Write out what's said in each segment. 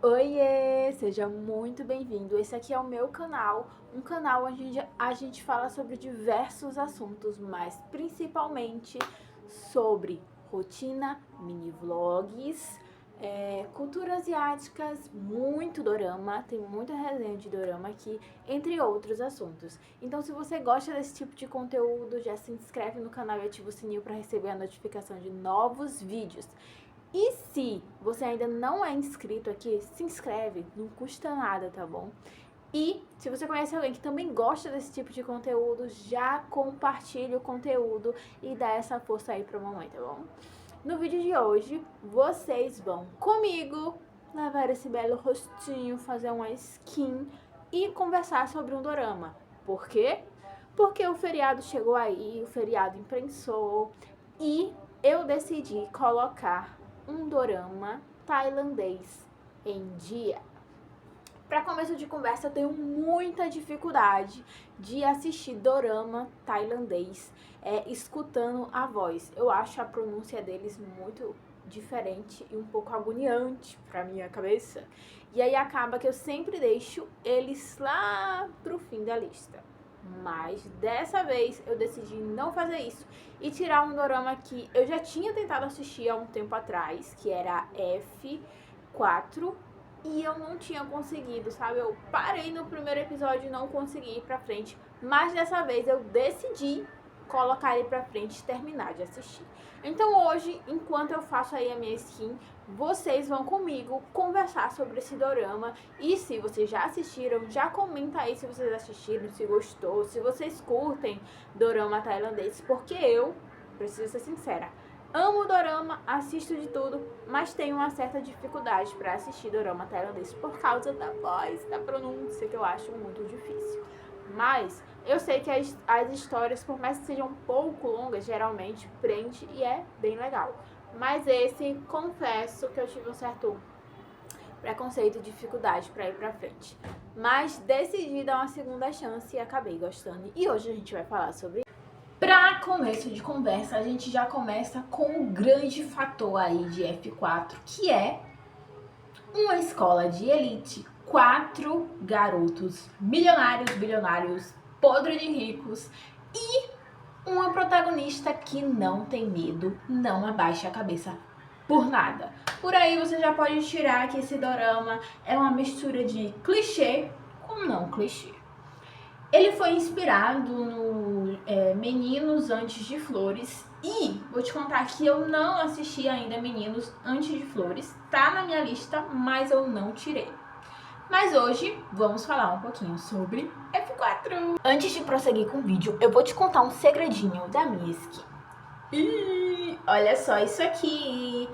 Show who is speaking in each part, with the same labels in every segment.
Speaker 1: Oiê, seja muito bem-vindo. Esse aqui é o meu canal, um canal onde a gente fala sobre diversos assuntos, mas principalmente sobre rotina, mini vlogs, cultura asiáticas, muito dorama, tem muita resenha de dorama aqui, entre outros assuntos. Então, se você gosta desse tipo de conteúdo, já se inscreve no canal e ativa o sininho para receber a notificação de novos vídeos. E se você ainda não é inscrito aqui, se inscreve, não custa nada, tá bom? E se você conhece alguém que também gosta desse tipo de conteúdo, já compartilha o conteúdo e dá essa força aí pra mamãe, tá bom? No vídeo de hoje, vocês vão comigo lavar esse belo rostinho, fazer uma skin e conversar sobre um dorama. Por quê? Porque o feriado chegou aí, o feriado imprensou e eu decidi colocar um dorama tailandês em dia. Para começo de conversa, eu tenho muita dificuldade de assistir dorama tailandês escutando a voz. Eu acho a pronúncia deles muito diferente e um pouco agoniante para minha cabeça. E aí acaba que eu sempre deixo eles lá pro fim da lista. Mas dessa vez eu decidi não fazer isso e tirar um dorama que eu já tinha tentado assistir há um tempo atrás, que era F4, e eu não tinha conseguido, sabe? Eu parei no primeiro episódio e não consegui ir pra frente, mas dessa vez eu decidi colocar ele pra frente e terminar de assistir. Então hoje, enquanto eu faço aí a minha skin, vocês vão comigo conversar sobre esse dorama. E se vocês já assistiram, já comenta aí se vocês assistiram, se gostou, se vocês curtem dorama tailandês, porque eu, preciso ser sincera, amo dorama, assisto de tudo, mas tenho uma certa dificuldade para assistir dorama tailandês por causa da voz, da pronúncia, que eu acho muito difícil. Mas eu sei que as histórias, por mais que sejam um pouco longas, geralmente prende e é bem legal. Mas esse, confesso que eu tive um certo preconceito e dificuldade para ir pra frente. Mas decidi dar uma segunda chance e acabei gostando. E hoje a gente vai falar sobre. Pra começo de conversa, a gente já começa com o grande fator aí de F4, que é uma escola de elite, 4 garotos milionários, bilionários, podre de ricos e uma protagonista que não tem medo, não abaixa a cabeça por nada. Por aí você já pode tirar que esse dorama é uma mistura de clichê com não clichê. Ele foi inspirado no Meninos Antes de Flores e vou te contar que eu não assisti ainda Meninos Antes de Flores, tá na minha lista, mas eu não tirei. Mas hoje vamos falar um pouquinho sobre F4. Antes de prosseguir com o vídeo, eu vou te contar um segredinho da minha skin. E olha só isso aqui.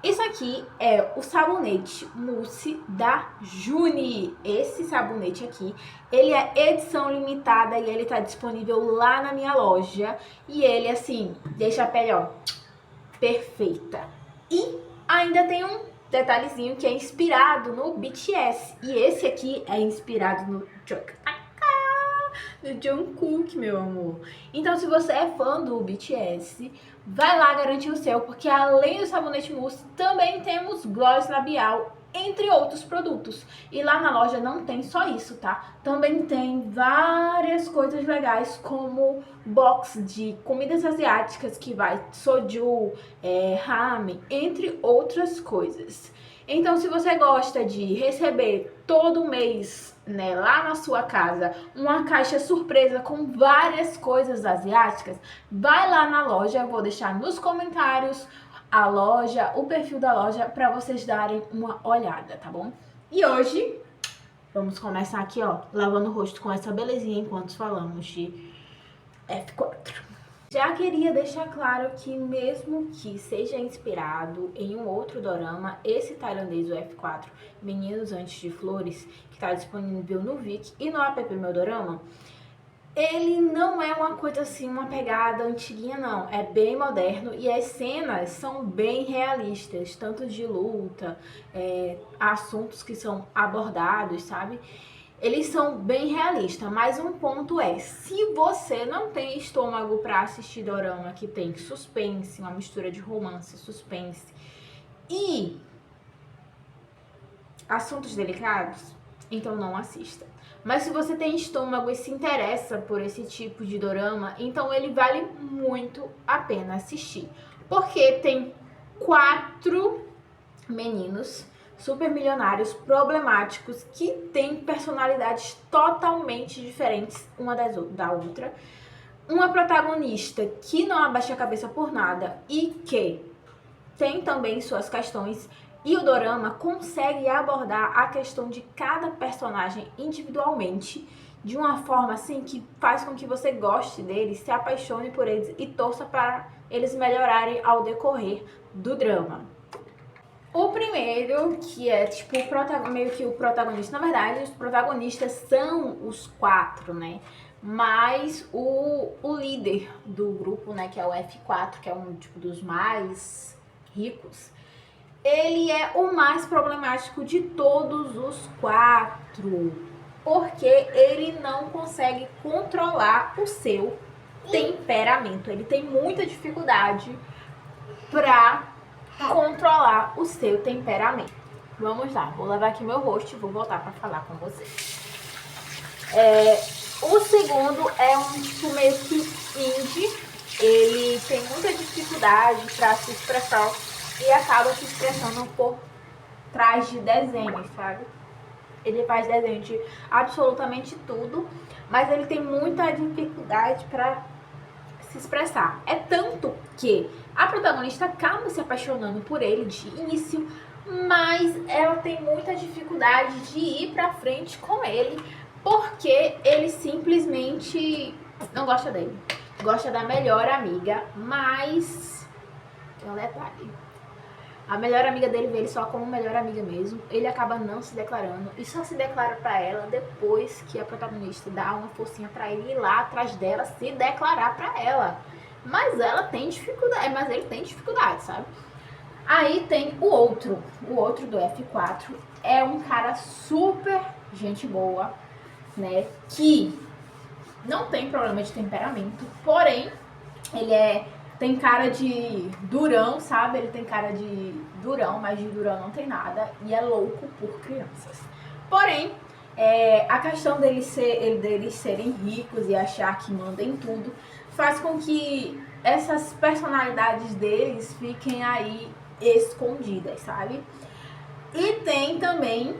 Speaker 1: Isso aqui é o sabonete mousse da Juni. Esse sabonete aqui, ele é edição limitada e ele tá disponível lá na minha loja. E ele, assim, deixa a pele, ó, perfeita. E ainda tem um detalhezinho que é inspirado no BTS. E esse aqui é inspirado no Jungkook, meu amor. Então, se você é fã do BTS, vai lá garantir o seu, porque além do sabonete mousse, também temos gloss labial, entre outros produtos. E lá na loja não tem só isso, tá? Também tem várias coisas legais, como box de comidas asiáticas, que vai soju, ramen, entre outras coisas. Então, se você gosta de receber todo mês, né, lá na sua casa, uma caixa surpresa com várias coisas asiáticas, vai lá na loja, eu vou deixar nos comentários a loja, o perfil da loja, para vocês darem uma olhada, tá bom? E hoje, vamos começar aqui, ó, lavando o rosto com essa belezinha enquanto falamos de F4. Já queria deixar claro que mesmo que seja inspirado em um outro dorama, esse tailandês, o F4, Meninos Antes de Flores, que está disponível no Viki e no app Meu Dorama, ele não é uma coisa assim, uma pegada antiguinha, não. É bem moderno e as cenas são bem realistas, tanto de luta, assuntos que são abordados, sabe? Eles são bem realistas, mas um ponto é, se você não tem estômago para assistir dorama que tem suspense, uma mistura de romance, suspense e assuntos delicados, então não assista. Mas se você tem estômago e se interessa por esse tipo de dorama, então ele vale muito a pena assistir. Porque tem 4 meninos super milionários, problemáticos, que têm personalidades totalmente diferentes uma da outra. Uma protagonista que não abaixa a cabeça por nada e que tem também suas questões. E o dorama consegue abordar a questão de cada personagem individualmente, de uma forma assim que faz com que você goste deles, se apaixone por eles e torça para eles melhorarem ao decorrer do drama. O primeiro, que é tipo meio que o protagonista, na verdade, os protagonistas são os 4, né? Mas o líder do grupo, né, que é o F4, que é um tipo dos mais ricos, ele é o mais problemático de todos os 4, porque ele não consegue controlar o seu temperamento. Ele tem muita dificuldade para controlar o seu temperamento. Vamos lá, vou levar aqui meu rosto e vou voltar para falar com vocês. O segundo é um tipo meio que indie. Ele tem muita dificuldade para se expressar e acaba se expressando por trás de desenhos, sabe? Ele faz desenho de absolutamente tudo, mas ele tem muita dificuldade para se expressar. É tanto que a protagonista acaba se apaixonando por ele de início, mas ela tem muita dificuldade de ir pra frente com ele, porque ele simplesmente não gosta dele. Gosta da melhor amiga, mas tem um detalhe. A melhor amiga dele vê ele só como melhor amiga mesmo. Ele acaba não se declarando e só se declara pra ela depois que a protagonista dá uma forcinha pra ele ir lá atrás dela se declarar pra ela. Mas ela tem dificuldade, mas ele tem dificuldade, sabe? Aí tem o outro do F4, é um cara super gente boa, né? Que não tem problema de temperamento, porém ele tem cara de durão, sabe? Ele tem cara de durão, mas de durão não tem nada. E é louco por crianças. Porém, a questão deles serem ricos e achar que mandam em tudo faz com que essas personalidades deles fiquem aí escondidas, sabe? E tem também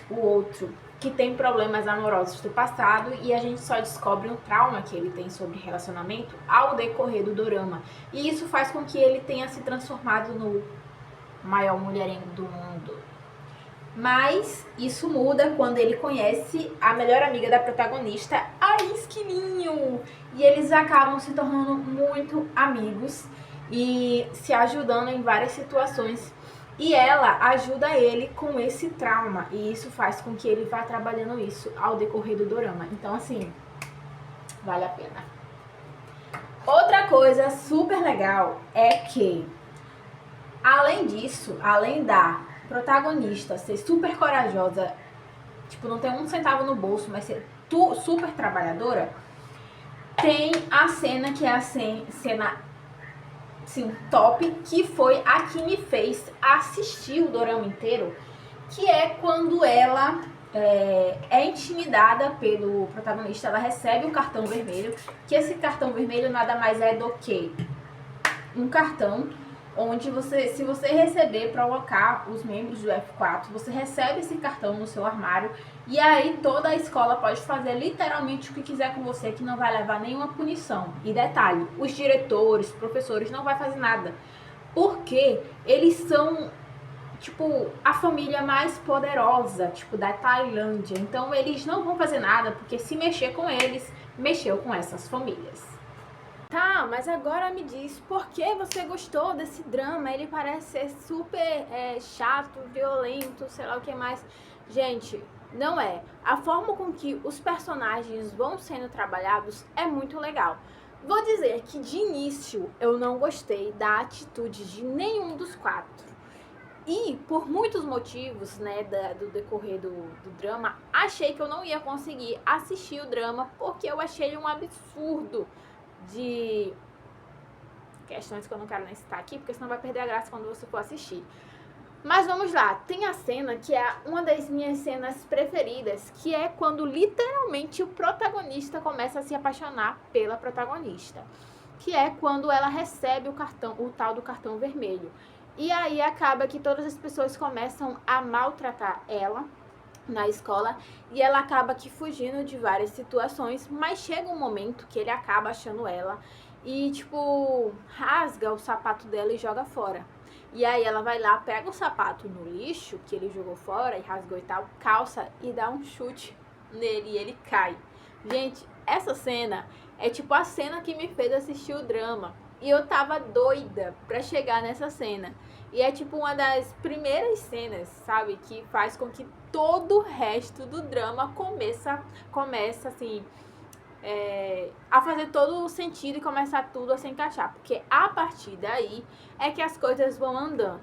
Speaker 1: o outro que tem problemas amorosos do passado e a gente só descobre um trauma que ele tem sobre relacionamento ao decorrer do dorama. E isso faz com que ele tenha se transformado no maior mulherengo do mundo. Mas isso muda quando ele conhece a melhor amiga da protagonista, a Esquilinho. E eles acabam se tornando muito amigos e se ajudando em várias situações. E ela ajuda ele com esse trauma. E isso faz com que ele vá trabalhando isso ao decorrer do dorama. Então, assim, vale a pena. Outra coisa super legal é que, além disso, além da protagonista ser super corajosa, tipo, não ter um centavo no bolso, mas ser super trabalhadora, tem a cena que é a cena sim, top, que foi a que me fez assistir o dorama inteiro, que é quando ela é intimidada pelo protagonista, ela recebe um cartão vermelho, que esse cartão vermelho nada mais é do que um cartão onde se você receber para alocar os membros do F4, você recebe esse cartão no seu armário e aí toda a escola pode fazer literalmente o que quiser com você, que não vai levar nenhuma punição. E detalhe, os diretores, professores não vai fazer nada, porque eles são, tipo, a família mais poderosa, tipo, da Tailândia. Então eles não vão fazer nada, porque se mexer com eles, mexeu com essas famílias. Tá, mas agora me diz, por que você gostou desse drama? Ele parece ser super chato, violento, sei lá o que mais. Gente, não é. A forma com que os personagens vão sendo trabalhados é muito legal. Vou dizer que de início eu não gostei da atitude de nenhum dos 4. E por muitos motivos, né, do decorrer do drama, achei que eu não ia conseguir assistir o drama porque eu achei um absurdo de questões que eu não quero nem citar aqui, porque senão vai perder a graça quando você for assistir. Mas vamos lá, tem a cena que é uma das minhas cenas preferidas, que é quando literalmente o protagonista começa a se apaixonar pela protagonista, que é quando ela recebe o cartão, o tal do cartão vermelho. E aí acaba que todas as pessoas começam a maltratar ela na escola e ela acaba que fugindo de várias situações, mas chega um momento que ele acaba achando ela e tipo rasga o sapato dela e joga fora. E aí ela vai lá, pega o sapato no lixo que ele jogou fora e rasgou e tal, calça e dá um chute nele e ele cai. Gente, essa cena é tipo a cena que me fez assistir o drama. E eu tava doida pra chegar nessa cena. E é tipo uma das primeiras cenas, sabe? Que faz com que todo o resto do drama começa assim, a fazer todo o sentido e começar tudo a se encaixar. Porque a partir daí é que as coisas vão andando.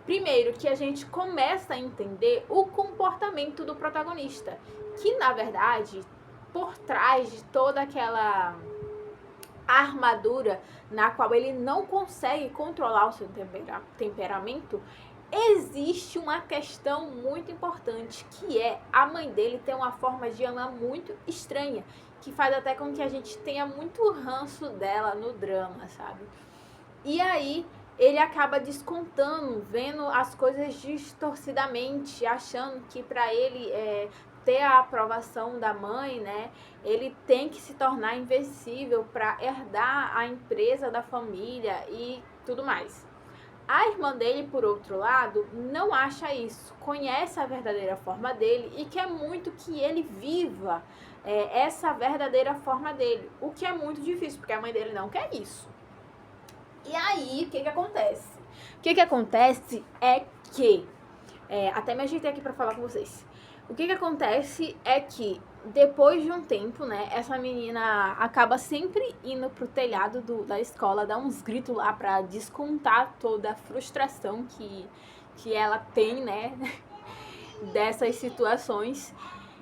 Speaker 1: Primeiro, que a gente começa a entender o comportamento do protagonista. Que, na verdade, por trás de toda aquela armadura na qual ele não consegue controlar o seu temperamento, existe uma questão muito importante, que é a mãe dele ter uma forma de amar muito estranha, que faz até com que a gente tenha muito ranço dela no drama, sabe? E aí ele acaba descontando, vendo as coisas distorcidamente, achando que para ele ter a aprovação da mãe, né, ele tem que se tornar invencível para herdar a empresa da família e tudo mais. A irmã dele, por outro lado, não acha isso, conhece a verdadeira forma dele e quer muito que ele viva essa verdadeira forma dele, o que é muito difícil, porque a mãe dele não quer isso. E aí, o que acontece? O que acontece é que, até me ajeitei aqui pra falar com vocês. O que acontece é que, depois de um tempo, né, essa menina acaba sempre indo pro telhado da escola, dar uns gritos lá pra descontar toda a frustração que ela tem, né, dessas situações.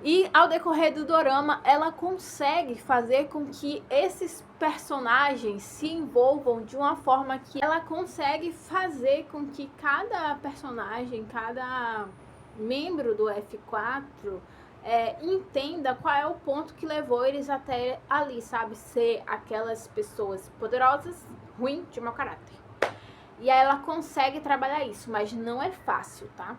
Speaker 1: E ao decorrer do dorama, ela consegue fazer com que esses personagens se envolvam de uma forma que ela consegue fazer com que cada personagem, cada membro do F4 entenda qual é o ponto que levou eles até ali, sabe? Ser aquelas pessoas poderosas, ruins, de mau caráter. E aí ela consegue trabalhar isso, mas não é fácil, tá?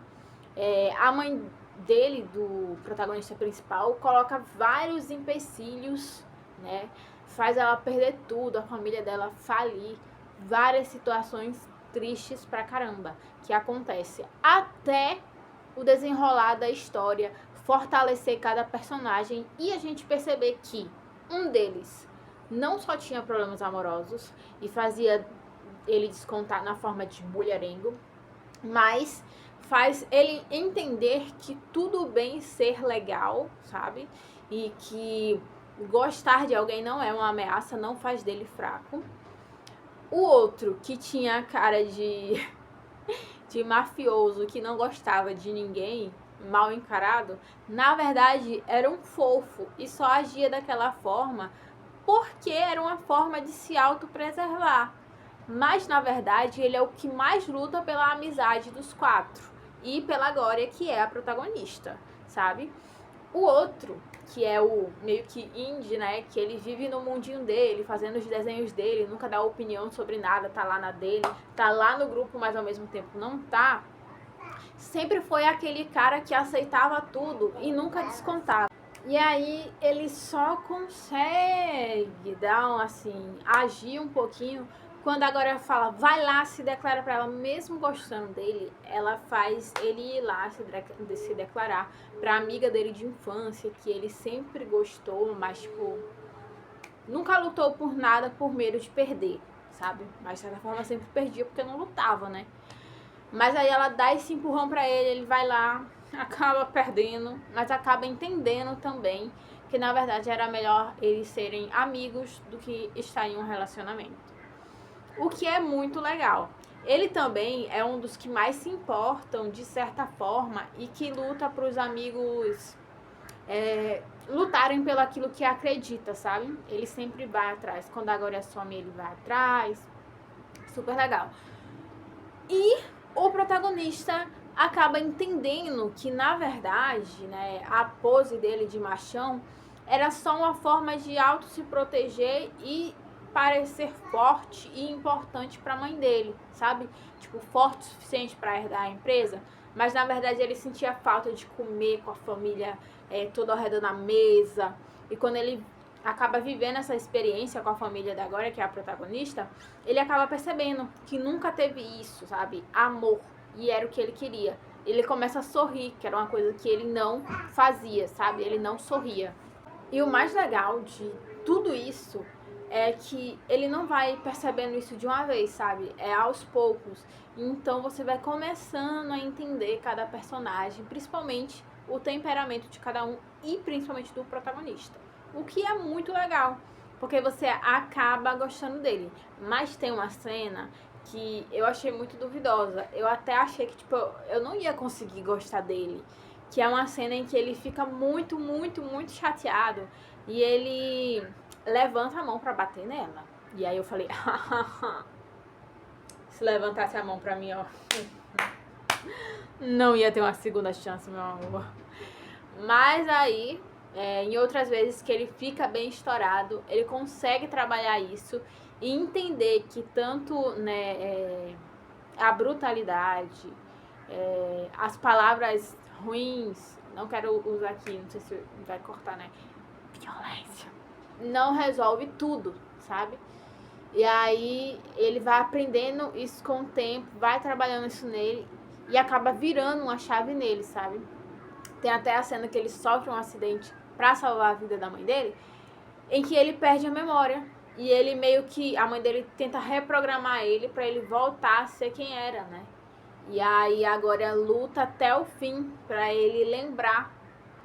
Speaker 1: A mãe dele, do protagonista principal, coloca vários empecilhos, né? Faz ela perder tudo, a família dela falir, várias situações tristes pra caramba que acontece até o desenrolar da história, fortalecer cada personagem e a gente perceber que um deles não só tinha problemas amorosos e fazia ele descontar na forma de mulherengo, mas faz ele entender que tudo bem ser legal, sabe? E que gostar de alguém não é uma ameaça, não faz dele fraco. O outro, que tinha a cara de mafioso, que não gostava de ninguém, mal encarado, na verdade era um fofo e só agia daquela forma porque era uma forma de se autopreservar. Mas, na verdade, ele é o que mais luta pela amizade dos quatro e pela Glória, que é a protagonista, sabe? O outro, que é o meio que indie, né? Que ele vive no mundinho dele, fazendo os desenhos dele, nunca dá opinião sobre nada, tá lá na dele, tá lá no grupo, mas ao mesmo tempo não tá. Sempre foi aquele cara que aceitava tudo e nunca descontava. E aí ele só consegue dar agir um pouquinho quando a Glória fala, vai lá, se declara pra ela, mesmo gostando dele, ela faz ele ir lá se declarar pra amiga dele de infância, que ele sempre gostou, mas, tipo, nunca lutou por nada por medo de perder, sabe? Mas, de certa forma, sempre perdia porque não lutava, né? Mas aí ela dá esse empurrão pra ele vai lá, acaba perdendo, mas acaba entendendo também que, na verdade, era melhor eles serem amigos do que estar em um relacionamento. O que é muito legal. Ele também é um dos que mais se importam, de certa forma, e que luta para os amigos lutarem pelo aquilo que acredita, sabe? Ele sempre vai atrás. Quando a Glória some, ele vai atrás. Super legal. E o protagonista acaba entendendo que, na verdade, né, a pose dele de machão era só uma forma de auto se proteger e parecer forte e importante para a mãe dele, sabe? Tipo, forte o suficiente para herdar a empresa, mas na verdade ele sentia falta de comer com a família toda ao redor da mesa. E quando ele acaba vivendo essa experiência com a família da Glória, que é a protagonista, ele acaba percebendo que nunca teve isso, sabe? Amor. E era o que ele queria. Ele começa a sorrir, que era uma coisa que ele não fazia, sabe? Ele não sorria. E o mais legal de tudo isso é que ele não vai percebendo isso de uma vez, sabe? É aos poucos. Então você vai começando a entender cada personagem, principalmente o temperamento de cada um e principalmente do protagonista. O que é muito legal, porque você acaba gostando dele. Mas tem uma cena que eu achei muito duvidosa. Eu até achei que, tipo, eu não ia conseguir gostar dele. Que é uma cena em que ele fica muito, muito, muito chateado. E ele levanta a mão pra bater nela. E aí eu falei, se levantasse a mão pra mim, ó, não ia ter uma segunda chance, meu amor. Mas aí, em outras vezes que ele fica bem estourado, ele consegue trabalhar isso e entender que tanto, né, a brutalidade, as palavras ruins, não quero usar aqui, não sei se vai cortar, né? Violência. Não resolve tudo, sabe? E aí ele vai aprendendo isso com o tempo, vai trabalhando isso nele e acaba virando uma chave nele, sabe? Tem até a cena que ele sofre um acidente pra salvar a vida da mãe dele, em que ele perde a memória. E ele meio que, a mãe dele tenta reprogramar ele pra ele voltar a ser quem era, né? E aí agora luta até o fim pra ele lembrar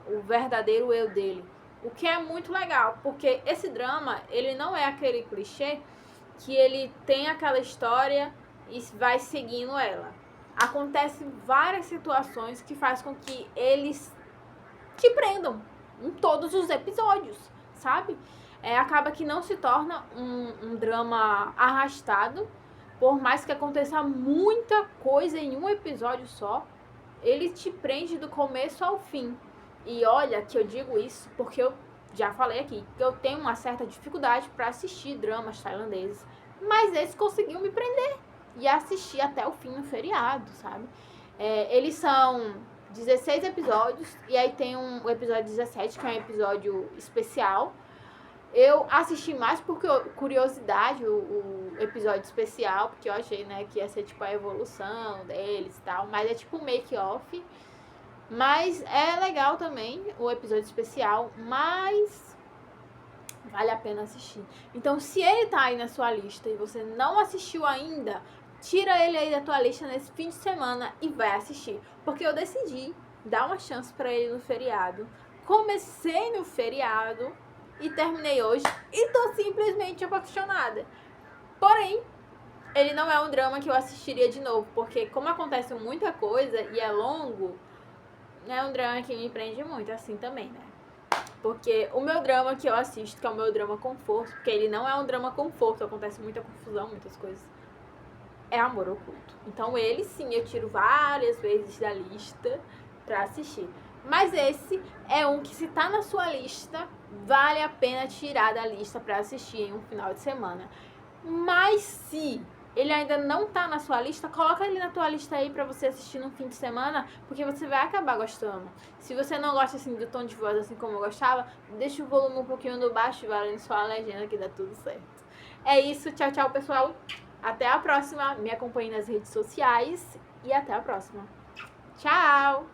Speaker 1: o verdadeiro eu dele. O que é muito legal, porque esse drama, ele não é aquele clichê que ele tem aquela história e vai seguindo ela. Acontecem várias situações que faz com que eles te prendam em todos os episódios, sabe? Acaba que não se torna um drama arrastado, por mais que aconteça muita coisa em um episódio só, ele te prende do começo ao fim. E olha que eu digo isso porque eu já falei aqui que eu tenho uma certa dificuldade para assistir dramas tailandeses, mas esse conseguiu me prender e assistir até o fim no feriado, sabe? Eles são 16 episódios e aí tem o episódio 17, que é um episódio especial. Eu assisti mais por curiosidade o episódio especial, porque eu achei, né, que ia ser tipo a evolução deles e tal, mas é tipo um make-off. Mas é legal também o episódio especial, mas vale a pena assistir. Então, se ele tá aí na sua lista e você não assistiu ainda, tira ele aí da tua lista nesse fim de semana e vai assistir. Porque eu decidi dar uma chance pra ele no feriado. Comecei no feriado e terminei hoje e tô simplesmente apaixonada. Porém, ele não é um drama que eu assistiria de novo, porque como acontece muita coisa e é longo, é um drama que me prende muito, assim também, né? Porque o meu drama que eu assisto, que é o meu drama conforto, porque ele não é um drama conforto, acontece muita confusão, muitas coisas, é Amor Oculto. Então ele sim, eu tiro várias vezes da lista pra assistir. Mas esse é um que, se tá na sua lista, vale a pena tirar da lista pra assistir em um final de semana. Mas se ele ainda não tá na sua lista, coloca ele na tua lista aí pra você assistir no fim de semana, porque você vai acabar gostando. Se você não gosta assim do tom de voz assim como eu gostava, deixa o volume um pouquinho no baixo, valendo só a legenda, que dá tudo certo. É isso, tchau, tchau, pessoal. Até a próxima, me acompanhe nas redes sociais e até a próxima. Tchau!